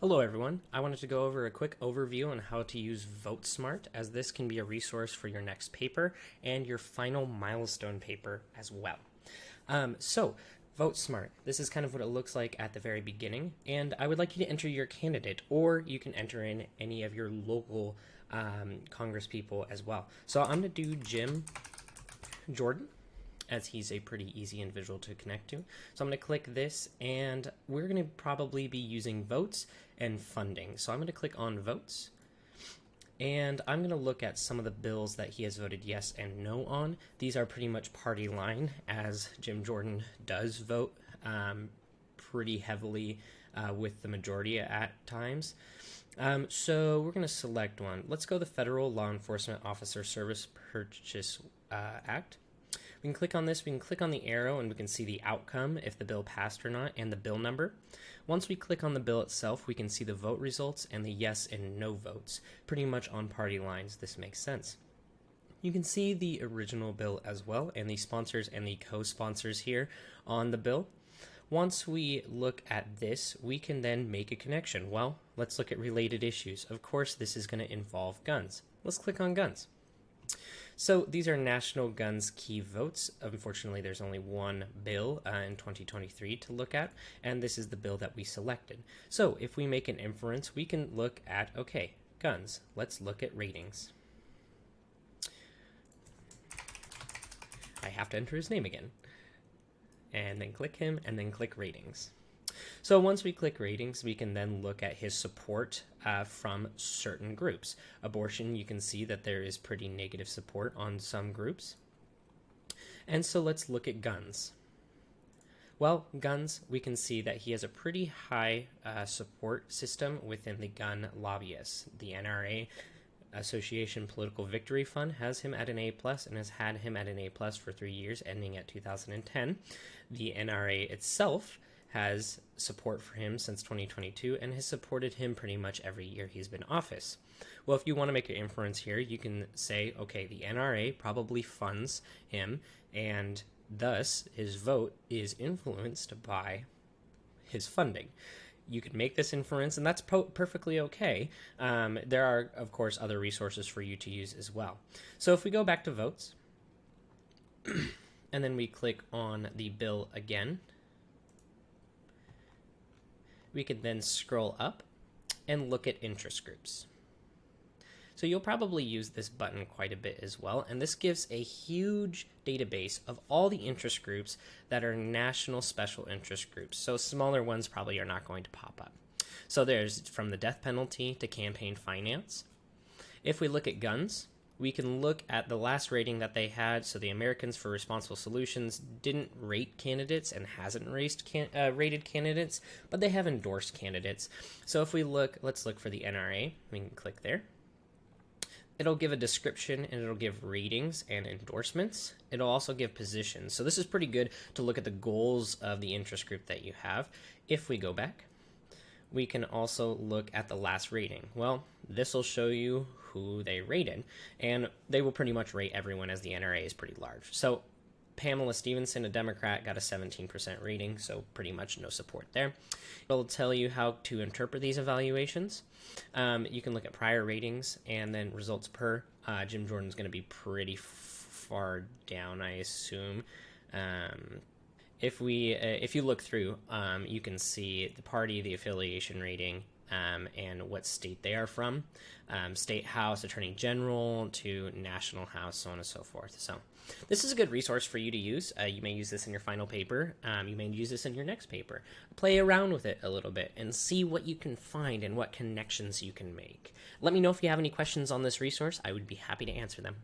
Hello everyone, I wanted to go over a quick overview on how to use VoteSmart, as this can be a resource for your next paper and your final milestone paper as well. VoteSmart, this is kind of what it looks like at the very beginning, and I would like you to enter your candidate, or you can enter in any of your local Congress people as well. So I'm going to do Jim Jordan, as he's a pretty easy individual to connect to. So I'm going to click this, and we're going to probably be using votes and funding. So I'm going to click on votes, and I'm going to look at some of the bills that he has voted yes and no on. These are pretty much party line, as Jim Jordan does vote pretty heavily with the majority at times. So we're going to select one. Let's go the Federal Law Enforcement Officer Service Purchase Act. We can click on this, we can click on the arrow, and we can see the outcome, if the bill passed or not, and the bill number. Once we click on the bill itself, we can see the vote results and the yes and no votes, pretty much on party lines. This makes sense. You can see the original bill as well, and the sponsors and the co-sponsors here on the bill. Once we look at this, we can then make a connection. Well, let's look at related issues. Of course, this is going to involve guns. Let's click on guns. So these are National Guns Key Votes. Unfortunately, there's only one bill in 2023 to look at, and this is the bill that we selected. So if we make an inference, we can look at, okay, guns. Let's look at ratings. I have to enter his name again. And then click him, and then click ratings. So once we click ratings, we can then look at his support from certain groups. Abortion, you can see that there is pretty negative support on some groups. And so let's look at guns. Well, guns, we can see that he has a pretty high support system within the gun lobbyists. The NRA, Association Political Victory Fund, has him at an A+, and has had him at an A+ for 3 years, ending at 2010. The NRA itself has support for him since 2022 and has supported him pretty much every year he's been in office. Well, if you want to make an inference here, you can say, okay, the NRA probably funds him, and thus his vote is influenced by his funding. You can make this inference, and that's perfectly okay. There are, of course, other resources for you to use as well. So if we go back to votes, and then we click on the bill again, we can then scroll up and look at interest groups. So you'll probably use this button quite a bit as well, and this gives a huge database of all the interest groups that are national special interest groups. So smaller ones probably are not going to pop up. So there's from the death penalty to campaign finance. If we look at guns, we can look at the last rating that they had. So the Americans for Responsible Solutions didn't rate candidates and hasn't rated candidates, but they have endorsed candidates. So if we look, let's look for the NRA. We can click there. It'll give a description, and it'll give ratings and endorsements. It'll also give positions. So this is pretty good to look at the goals of the interest group that you have. If we go back, we can also look at the last rating. Well, this will show you who they rated, and they will pretty much rate everyone, as the NRA is pretty large. So Pamela Stephenson, a Democrat, got a 17% rating, so pretty much no support there. It'll tell you how to interpret these evaluations. You can look at prior ratings and then results per. Jim Jordan's going to be pretty far down, I assume. If you look through, you can see the party, the affiliation rating, and what state they are from, state house, attorney general, to national house, so on and so forth. So this is a good resource for you to use. You may use this in your final paper. You may use this in your next paper. Play around with it a little bit and see what you can find and what connections you can make. Let me know if you have any questions on this resource. I would be happy to answer them.